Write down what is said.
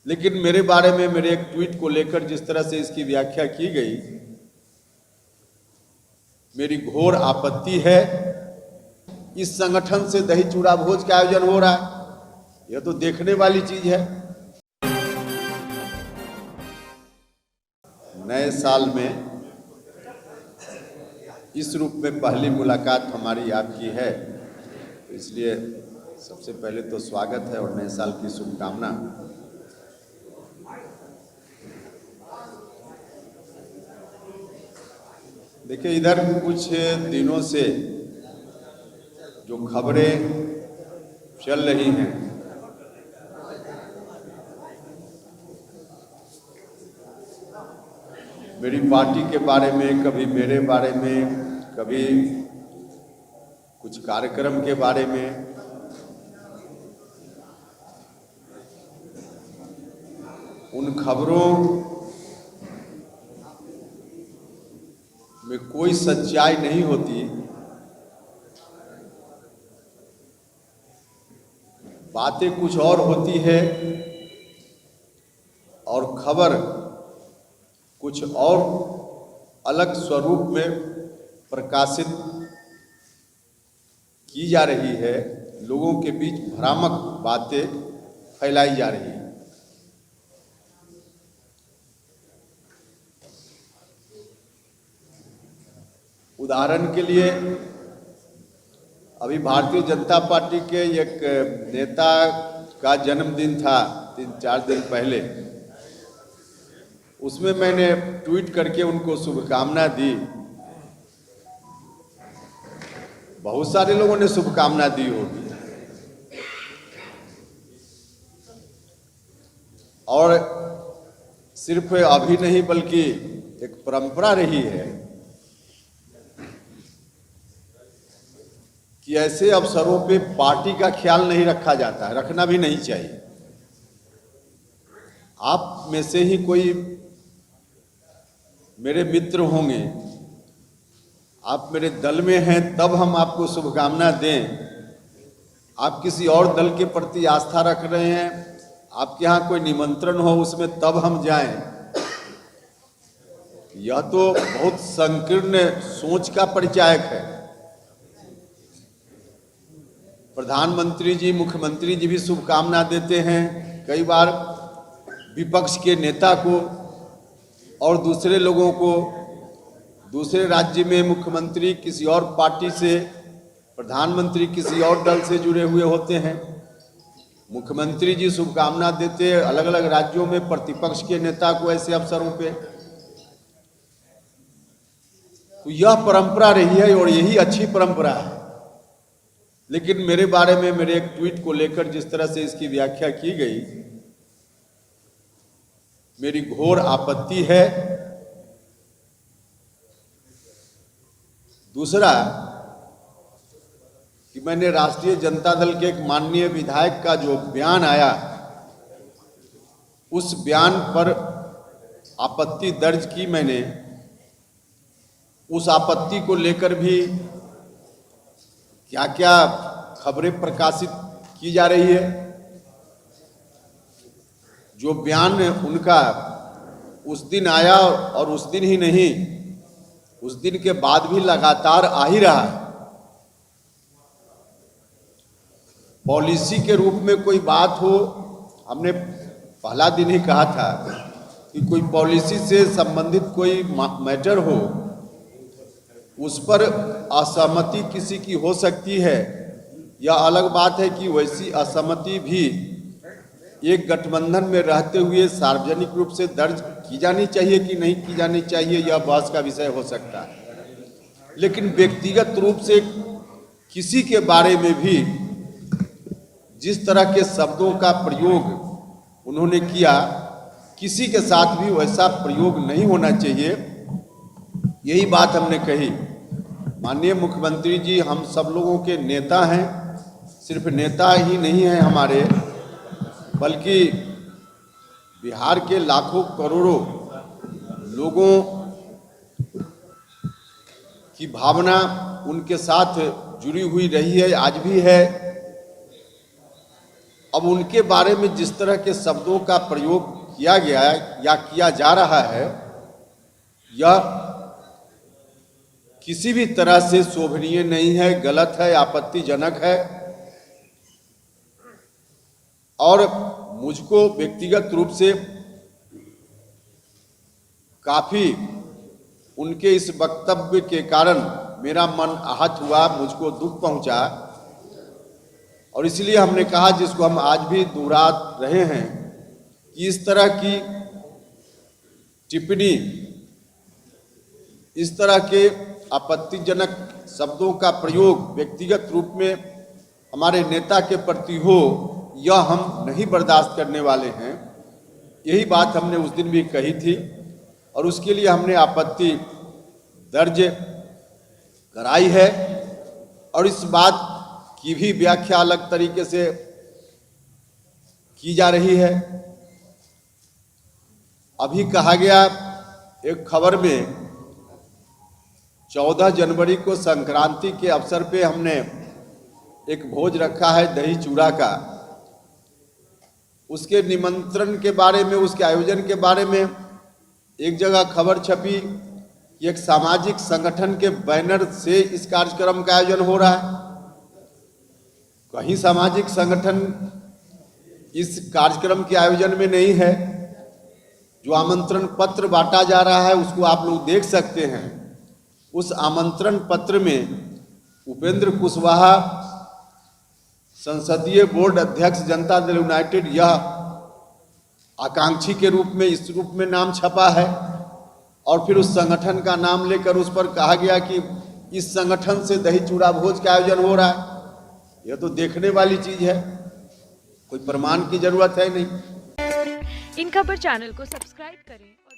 लेकिन मेरे बारे में मेरे एक ट्वीट को लेकर जिस तरह से इसकी व्याख्या की गई, मेरी घोर आपत्ति है। इस संगठन से दही चूड़ा भोज का आयोजन हो रहा है, यह तो देखने वाली चीज है। नए साल में इस रूप में पहली मुलाकात हमारी आपकी है, तो इसलिए सबसे पहले तो स्वागत है और नए साल की शुभकामना। देखिए, इधर कुछ दिनों से जो खबरें चल रही हैं, मेरी पार्टी के बारे में, कभी मेरे बारे में, कभी कुछ कार्यक्रम के बारे में, उन खबरों में कोई सच्चाई नहीं होती। बातें कुछ और होती है और खबर कुछ और अलग स्वरूप में प्रकाशित की जा रही है। लोगों के बीच भ्रामक बातें फैलाई जा रही है। उदाहरण के लिए, अभी भारतीय जनता पार्टी के एक नेता का जन्मदिन था 3-4 दिन पहले। उसमें मैंने ट्वीट करके उनको शुभकामना दी। बहुत सारे लोगों ने शुभकामना दी होगी और सिर्फ अभी नहीं बल्कि एक परंपरा रही है कि ऐसे अवसरों पे पार्टी का ख्याल नहीं रखा जाता है, रखना भी नहीं चाहिए। आप में से ही कोई मेरे मित्र होंगे, आप मेरे दल में हैं, तब हम आपको शुभकामना दें। आप किसी और दल के प्रति आस्था रख रहे हैं, आपके यहाँ कोई निमंत्रण हो उसमें तब हम जाएं, यह तो बहुत संकीर्ण सोच का परिचायक है। प्रधानमंत्री जी, मुख्यमंत्री जी भी शुभकामना देते हैं। कई बार विपक्ष के नेता को और दूसरे लोगों को, दूसरे राज्य में मुख्यमंत्री किसी और पार्टी से, प्रधानमंत्री किसी और दल से जुड़े हुए होते हैं, मुख्यमंत्री जी शुभकामना देते हैं अलग अलग राज्यों में प्रतिपक्ष के नेता को ऐसे अवसरों पे। तो यह परंपरा रही है और यही अच्छी परंपरा है। लेकिन मेरे बारे में मेरे एक ट्वीट को लेकर जिस तरह से इसकी व्याख्या की गई, मेरी घोर आपत्ति है। दूसरा कि मैंने राष्ट्रीय जनता दल के एक माननीय विधायक का जो बयान आया, उस बयान पर आपत्ति दर्ज की मैंने। उस आपत्ति को लेकर भी क्या क्या खबरें प्रकाशित की जा रही है। जो बयान उनका उस दिन आया और उस दिन ही नहीं, उस दिन के बाद भी लगातार आ ही रहा। पॉलिसी के रूप में कोई बात हो, हमने पहला दिन ही कहा था कि कोई पॉलिसी से संबंधित कोई मैटर हो, उस पर असहमति किसी की हो सकती है। यह अलग बात है कि वैसी असहमति भी एक गठबंधन में रहते हुए सार्वजनिक रूप से दर्ज की जानी चाहिए कि नहीं की जानी चाहिए, यह बहस का विषय हो सकता है। लेकिन व्यक्तिगत रूप से किसी के बारे में भी जिस तरह के शब्दों का प्रयोग उन्होंने किया, किसी के साथ भी वैसा प्रयोग नहीं होना चाहिए। यही बात हमने कही। माननीय मुख्यमंत्री जी हम सब लोगों के नेता हैं, सिर्फ नेता ही नहीं हैं हमारे, बल्कि बिहार के लाखों करोड़ों लोगों की भावना उनके साथ जुड़ी हुई रही है, आज भी है। अब उनके बारे में जिस तरह के शब्दों का प्रयोग किया गया है या किया जा रहा है, यह किसी भी तरह से शोभनीय नहीं है, गलत है, आपत्तिजनक है। और मुझको व्यक्तिगत रूप से काफी उनके इस वक्तव्य के कारण मेरा मन आहत हुआ, मुझको दुख पहुंचा। और इसलिए हमने कहा, जिसको हम आज भी दोहरा रहे हैं, कि इस तरह की टिप्पणी, इस तरह के आपत्तिजनक शब्दों का प्रयोग व्यक्तिगत रूप में हमारे नेता के प्रति हो, यह हम नहीं बर्दाश्त करने वाले हैं। यही बात हमने उस दिन भी कही थी और उसके लिए हमने आपत्ति दर्ज कराई है। और इस बात की भी व्याख्या अलग तरीके से की जा रही है। अभी कहा गया एक खबर में, 14 जनवरी को संक्रांति के अवसर पे हमने एक भोज रखा है दही चूड़ा का। उसके निमंत्रण के बारे में, उसके आयोजन के बारे में एक जगह खबर छपी कि एक सामाजिक संगठन के बैनर से इस कार्यक्रम का आयोजन हो रहा है। कहीं सामाजिक संगठन इस कार्यक्रम के आयोजन में नहीं है। जो आमंत्रण पत्र बांटा जा रहा है उसको आप लोग देख सकते हैं। उस आमंत्रण पत्र में उपेंद्र कुशवाहा संसदीय बोर्ड अध्यक्ष जनता दल यूनाइटेड, यह आकांक्षी के रूप में, इस रूप में नाम छपा है। और फिर उस संगठन का नाम लेकर उस पर कहा गया कि इस संगठन से दही चूड़ा भोज का आयोजन हो रहा है। यह तो देखने वाली चीज है, कोई प्रमाण की जरूरत है नहीं। इन खबर चैनल को सब्सक्राइब करें और